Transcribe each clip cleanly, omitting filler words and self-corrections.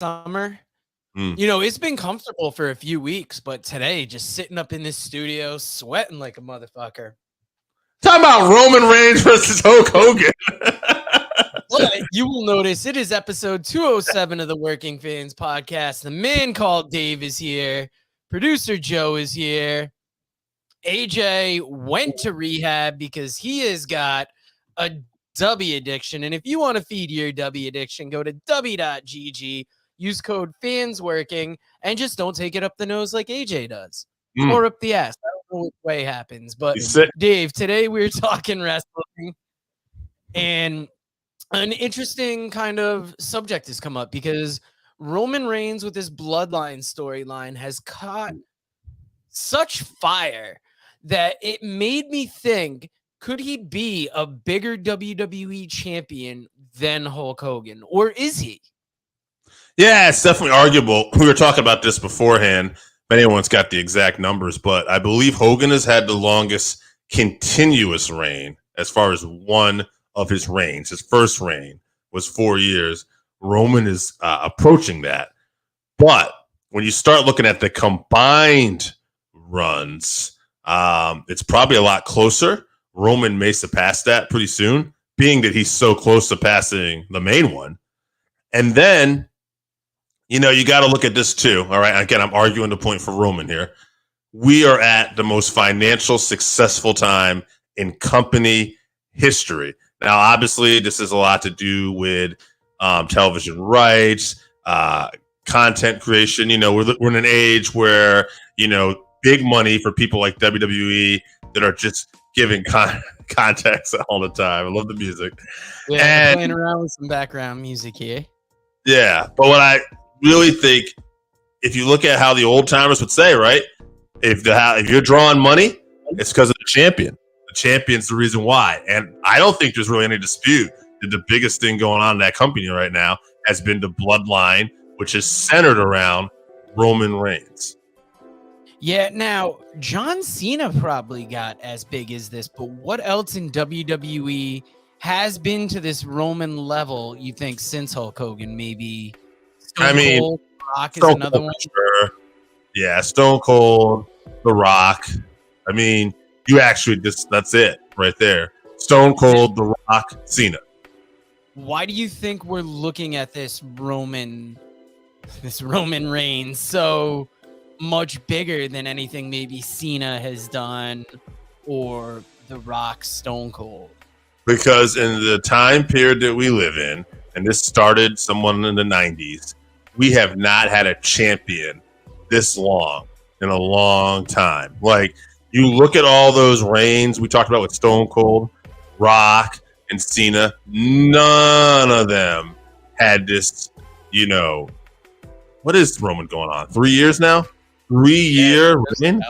summer. Mm. It's been comfortable for a few weeks, but today, just sitting up in this studio, sweating like a motherfucker. Talking about Roman Reigns versus Hulk Hogan. But you will notice it is episode 207 of the Working Fans podcast. The man called Dave is here. Producer Joe is here. AJ went to rehab because he has got a W addiction. And if you want to feed your W addiction, go to w.gg, use code FANSWORKING, and just don't take it up the nose like AJ does. Or up the ass. I don't know which way happens. But Dave, today we're talking wrestling. And an interesting kind of subject has come up because Roman Reigns with his bloodline storyline has caught such fire that it made me think, could he be a bigger WWE champion than Hulk Hogan? Or is he? Yeah, it's definitely arguable. We were talking about this beforehand. If anyone's got the exact numbers, but I believe Hogan has had the longest continuous reign as far as one of his reigns. His first reign was 4 years. Roman is approaching that. But when you start looking at the combined runs, it's probably a lot closer. Roman may surpass that pretty soon, being that he's so close to passing the main one. And then, you got to look at this too. All right. Again, I'm arguing the point for Roman here. We are at the most financial successful time in company history. Now, obviously, this has a lot to do with television rights, content creation. We're in an age where, big money for people like WWE that are just giving context all the time. I love the music. Yeah, and playing around with some background music here. Yeah, but what I really think, if you look at how the old timers would say, right? If you're drawing money, it's because of the champion. The champion's the reason why. And I don't think there's really any dispute that the biggest thing going on in that company right now has been the bloodline, which is centered around Roman Reigns. Yeah, now, John Cena probably got as big as this, but what else in WWE has been to this Roman level, you think, since Hulk Hogan? Maybe Stone Cold, Rock is another one? Sure. Yeah, Stone Cold, The Rock. I mean, that's it right there. Stone Cold, The Rock, Cena. Why do you think we're looking at this Roman Reigns so much bigger than anything maybe Cena has done or The Rock, Stone Cold? Because in the time period that we live in, and this started someone in the 90s, we have not had a champion this long in a long time. Like, you look at all those reigns we talked about with Stone Cold, Rock, and Cena, none of them had this, what is Roman going on? 3 years now? 3-year reign?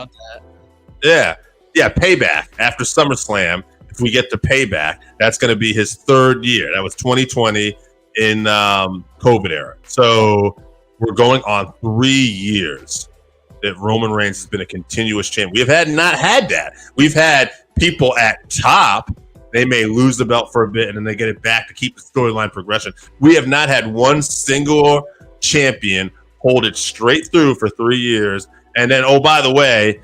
Yeah, Payback. After SummerSlam, if we get to Payback, that's going to be his third year. That was 2020 in COVID era. So we're going on 3 years that Roman Reigns has been a continuous champion. We have not had that. We've had people at top. They may lose the belt for a bit and then they get it back to keep the storyline progression. We have not had one single champion hold it straight through for 3 years. And then, oh, by the way,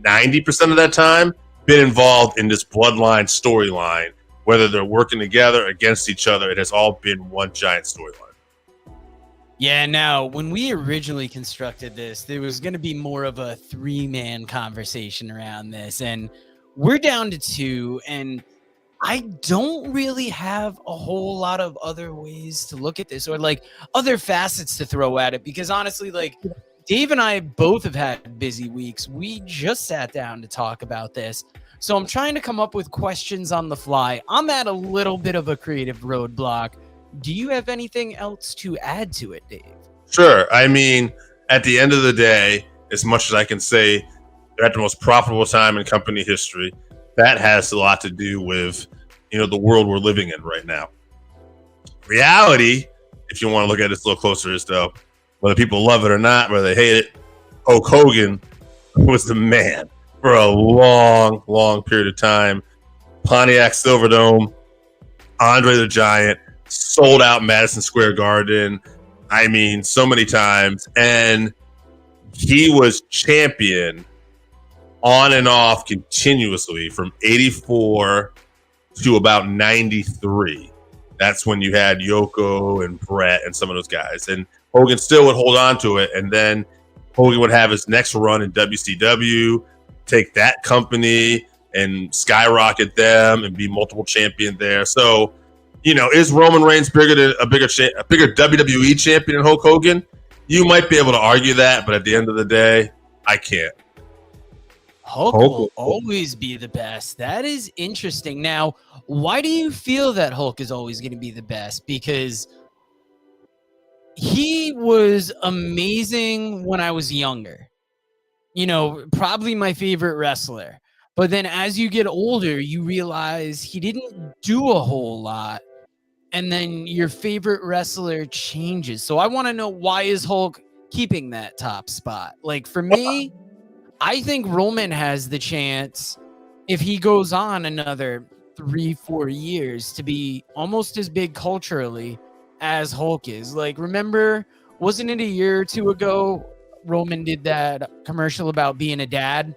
90% of that time been involved in this bloodline storyline, whether they're working together against each other. It has all been one giant storyline. Yeah, now, when we originally constructed this, there was going to be more of a 3-man conversation around this, and we're down to 2, and I don't really have a whole lot of other ways to look at this or, other facets to throw at it, because honestly, Dave and I both have had busy weeks. We just sat down to talk about this, so I'm trying to come up with questions on the fly. I'm at a little bit of a creative roadblock. Do you have anything else to add to it, Dave? Sure. I mean, at the end of the day, as much as I can say they're at the most profitable time in company history, that has a lot to do with, the world we're living in right now. Reality, if you want to look at this a little closer, is though, whether people love it or not, whether they hate it, Hulk Hogan was the man for a long, long period of time. Pontiac Silverdome, Andre the Giant, sold out Madison Square Garden. I mean, so many times. And he was champion on and off continuously from 84 to about 93. That's when you had Yoko and Brett and some of those guys. And Hogan still would hold on to it. And then Hogan would have his next run in WCW, take that company and skyrocket them and be multiple champion there. So, you know, is Roman Reigns bigger than a bigger WWE champion than Hulk Hogan? You might be able to argue that, but at the end of the day, I can't. Hulk will always be the best. That is interesting. Now, why do you feel that Hulk is always going to be the best? Because he was amazing when I was younger. You know, probably my favorite wrestler. But then as you get older, you realize he didn't do a whole lot. And then your favorite wrestler changes. So I want to know, why is Hulk keeping that top spot? Like, for me, I think Roman has the chance, if he goes on another 3-4 years, to be almost as big culturally as Hulk is. Like, remember, wasn't it a year or two ago Roman did that commercial about being a dad?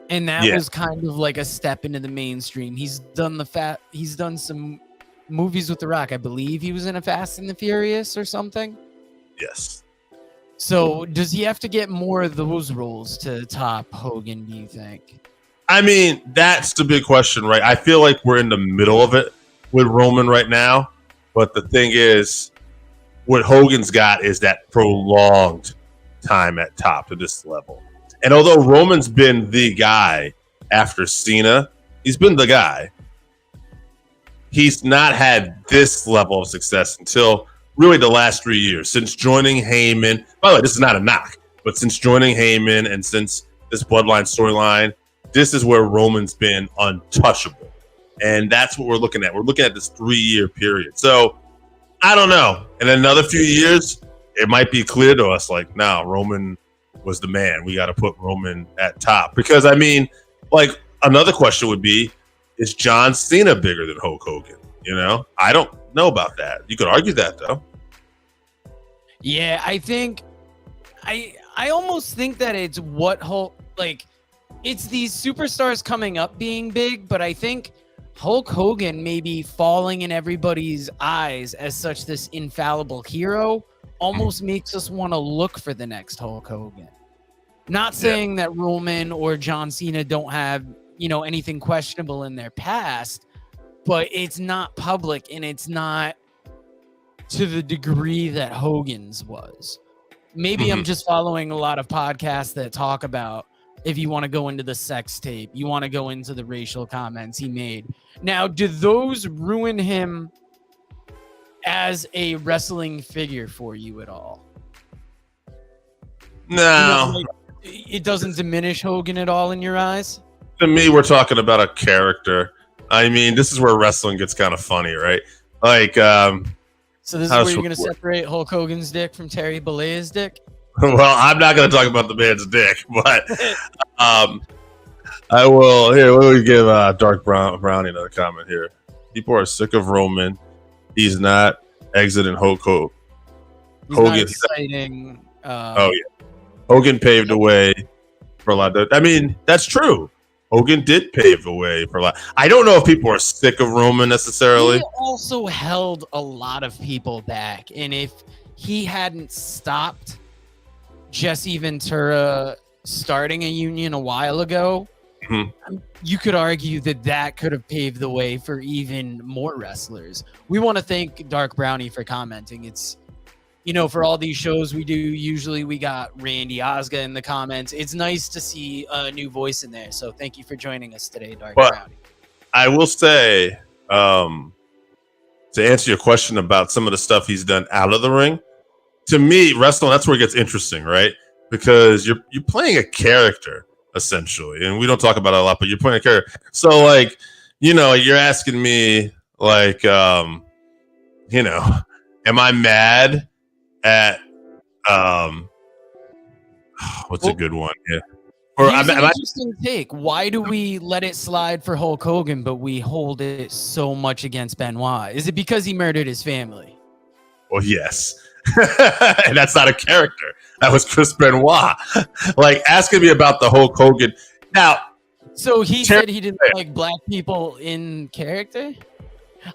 And that was kind of like a step into the mainstream. He's done some movies with The Rock. I believe he was in a Fast and the Furious or something. Yes. So does he have to get more of those roles to top Hogan, do you think? I mean, that's the big question, right? I feel like we're in the middle of it with Roman right now. But the thing is, what Hogan's got is that prolonged time at top to this level. And although Roman's been the guy after Cena, he's been the guy. He's not had this level of success until really the last 3 years, since joining Heyman. By the way, this is not a knock, but since joining Heyman and since this Bloodline storyline, this is where Roman's been untouchable. And that's what we're looking at. We're looking at this 3-year period. So I don't know. In another few years, it might be clear to us like, no, Roman was the man. We got to put Roman at top. Because, I mean, like, another question would be, is John Cena bigger than Hulk Hogan? You know, I don't know about that. You could argue that, though. Yeah, I think I almost think that it's what Hulk, like, it's these superstars coming up being big, but I think Hulk Hogan maybe falling in everybody's eyes as such this infallible hero almost makes us want to look for the next Hulk Hogan. Not saying that Roman or John Cena don't have, you know, anything questionable in their past, but it's not public and it's not to the degree that Hogan's was. Maybe I'm just following a lot of podcasts that talk about, if you want to go into the sex tape, you want to go into the racial comments he made. Now, do those ruin him as a wrestling figure for you at all? No. You know, like, it doesn't diminish Hogan at all in your eyes? To me, we're talking about a character. I mean, this is where wrestling gets kind of funny, right? Like, so this is where you're going to separate Hulk Hogan's dick from Terry Bollea's dick? Well, I'm not going to talk about the man's dick, but I will. Here, let me give Dark Brownie another comment here. People are sick of Roman. He's not exiting Hogan. He's not exciting. Oh, yeah. Hogan paved the way for a lot of. I mean, that's true. Hogan did pave the way for a lot. I don't know if people are sick of Roman necessarily. He also held a lot of people back. And if he hadn't stopped Jesse Ventura starting a union a while ago, you could argue that that could have paved the way for even more wrestlers. We want to thank Dark Brownie for commenting. It's, you know, for all these shows we do, usually we got Randy Osga in the comments. It's nice to see a new voice in there. So thank you for joining us today, Dark Brownie. I will say, to answer your question about some of the stuff he's done out of the ring, to me, wrestling, that's where it gets interesting, right? Because you're playing a character, essentially. And we don't talk about it a lot, but you're playing a character. So, like, you know, you're asking me, like, you know, am I mad at what's a good one? Yeah. Or here's an interesting take. Why do we let it slide for Hulk Hogan, but we hold it so much against Benoit? Is it because he murdered his family? Well, yes. And that's not a character. That was Chris Benoit. Like, asking me about the Hulk Hogan. Now, so he said he didn't like black people in character.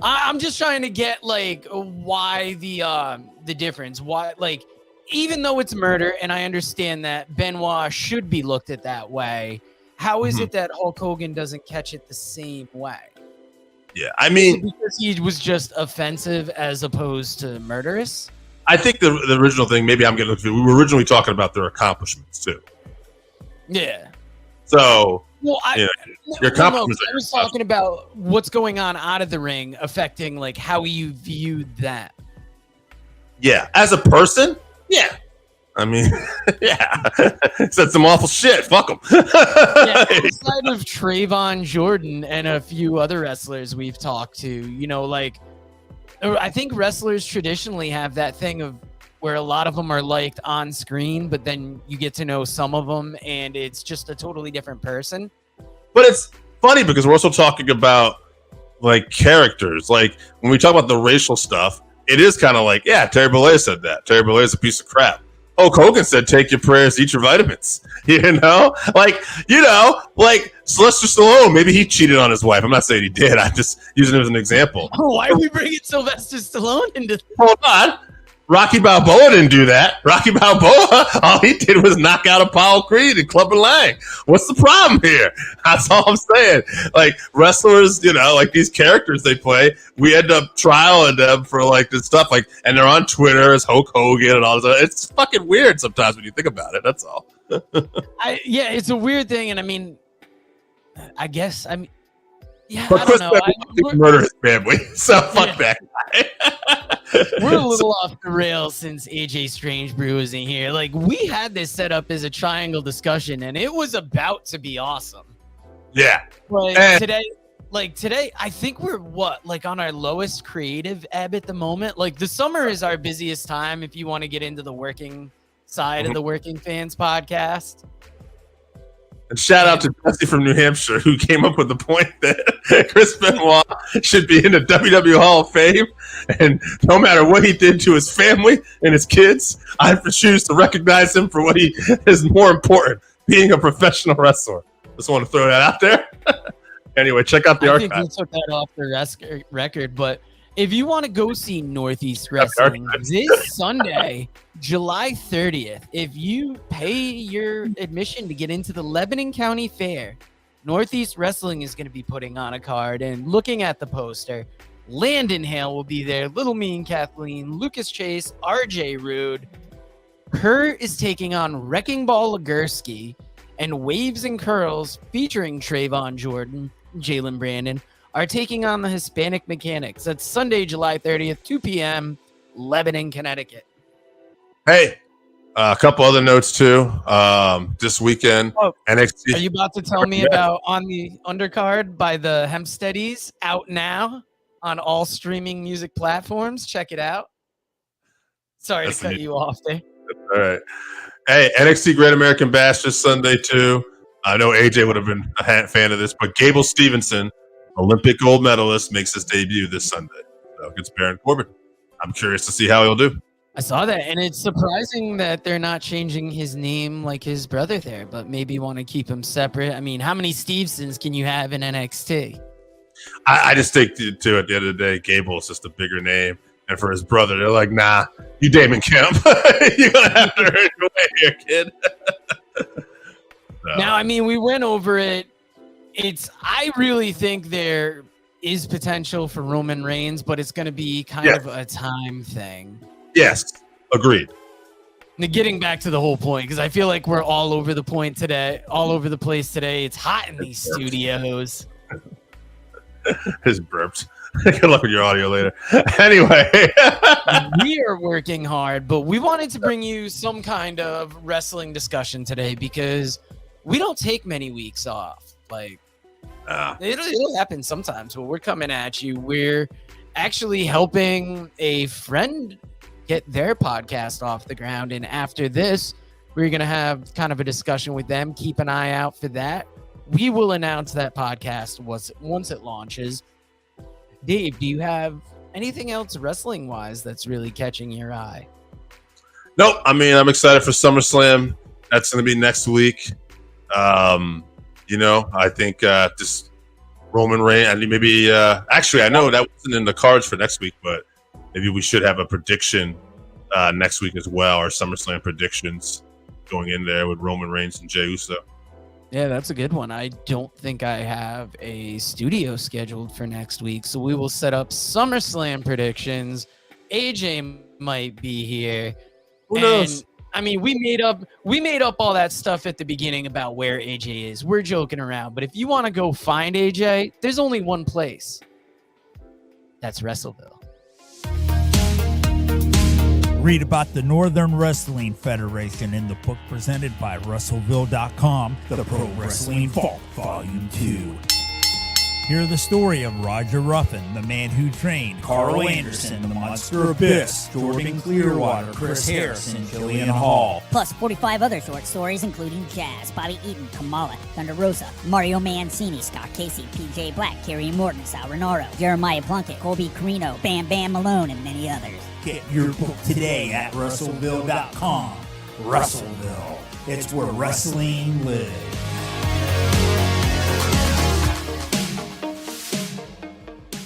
I'm just trying to get like why the difference. Why, like, even though it's murder, and I understand that Benoit should be looked at that way, how is it that Hulk Hogan doesn't catch it the same way? Yeah, I mean, because he was just offensive as opposed to murderous. I think the original thing, maybe I'm getting, we were originally talking about their accomplishments too. Yeah. So, well, your accomplishments. I was talking about what's going on out of the ring affecting like how you viewed that. Yeah, as a person, yeah. I mean, yeah, said some awful shit. Fuck him. Yeah, outside of Trayvon Jordan and a few other wrestlers we've talked to, you know, like, I think wrestlers traditionally have that thing of where a lot of them are liked on screen, but then you get to know some of them and it's just a totally different person. But it's funny because we're also talking about like characters. Like when we talk about the racial stuff, it is kind of like, yeah, Terry Bollea said that. Terry Bollea is a piece of crap. Hulk Hogan said, take your prayers, eat your vitamins. You know? Like Sylvester Stallone, maybe he cheated on his wife. I'm not saying he did. I'm just using it as an example. Why are we bringing Sylvester Stallone into... Hold on. Rocky Balboa didn't do that. Rocky Balboa, all he did was knock out Apollo Creed and Clubber Lang. What's the problem here? That's all I'm saying. Like wrestlers, you know, like these characters they play, we end up trialing them for like this stuff, like, and they're on Twitter as Hulk Hogan and all this. It's fucking weird sometimes when you think about it. That's all. Yeah, it's a weird thing, and I mean, I guess yeah, but I don't know. Chris murder his family, so fuck that guy. We're a little off the rails since AJ Strangebrew is in here. Like, we had this set up as a triangle discussion, and it was about to be awesome. Yeah. Today, I think we're on our lowest creative ebb at the moment. Like, the summer is our busiest time if you want to get into the working side of the Working Fans podcast. And shout out to Jesse from New Hampshire, who came up with the point that Chris Benoit should be in the WWE Hall of Fame. And no matter what he did to his family and his kids, I choose to recognize him for what he is more important, being a professional wrestler. Just want to throw that out there. Anyway, check out the archive. I think we took that off the record, but if you want to go see Northeast Wrestling this Sunday, July 30th, if you pay your admission to get into the Lebanon County Fair, Northeast Wrestling is going to be putting on a card. And looking at the poster, Landon Hale will be there, Little Mean Kathleen, Lucas Chase, RJ Rude. Her is taking on Wrecking Ball Legursky, and Waves and Curls featuring Trayvon Jordan, Jalen Brandon, are taking on the Hispanic Mechanics. That's Sunday, July 30th, 2 p.m., Lebanon, Connecticut. Hey, a couple other notes too. This weekend, NXT. Are you about to tell me about On the Undercard by the Hempsteadies, out now on all streaming music platforms? Check it out. Sorry to cut you off there. All right. Hey, NXT Great American Bash this Sunday too. I know AJ would have been a fan of this, but Gable Stevenson, Olympic gold medalist, makes his debut this Sunday. So against Baron Corbin. I'm curious to see how he'll do. I saw that, and it's surprising that they're not changing his name like his brother there, but maybe want to keep him separate. I mean, how many Stevensons can you have in NXT? I just think, too, at the end of the day, Gable is just a bigger name. And for his brother, they're like, nah, you Damon Kemp. You're going to have to earn your way here, kid. Now, I mean, we went over it. I really think there is potential for Roman Reigns, but it's going to be kind of a time thing. Yes, agreed. Now, getting back to the whole point, because I feel like we're all over the place today. It's hot in these studios. His burps. Good luck with your audio later. Anyway. We are working hard, but we wanted to bring you some kind of wrestling discussion today because we don't take many weeks off. Like, it'll happen sometimes, but we're coming at you. We're actually helping a friend get their podcast off the ground. And after this, we're going to have kind of a discussion with them. Keep an eye out for that. We will announce that podcast once it launches. Dave, do you have anything else wrestling-wise that's really catching your eye? Nope. I mean, I'm excited for SummerSlam. That's going to be next week. I think just Roman Reigns. I mean, maybe actually, I know that wasn't in the cards for next week, but maybe we should have a prediction next week as well, our SummerSlam predictions going in there with Roman Reigns and Jey Uso. Yeah, that's a good one. I don't think I have a studio scheduled for next week, so we will set up SummerSlam predictions. AJ might be here. Who knows? I mean, we made up all that stuff at the beginning about where AJ is. We're joking around, but if you want to go find AJ, there's only one place. That's Wrestleville. Read about the Northern Wrestling Federation in the book presented by Wrestleville.com, The Pro Wrestling Vault, Volume 2. Hear the story of Roger Ruffin, the man who trained Carl Anderson, the Monster Abyss, Jordan Clearwater, Chris Harris, and Jillian Hall. Plus 45 other short stories, including Jazz, Bobby Eaton, Kamala, Thunder Rosa, Mario Mancini, Scott Casey, PJ Black, Kerry Morton, Sal Renaro, Jeremiah Plunkett, Colby Carino, Bam Bam Malone, and many others. Get your book today at Wrestleville.com. Wrestleville. It's where wrestling lives.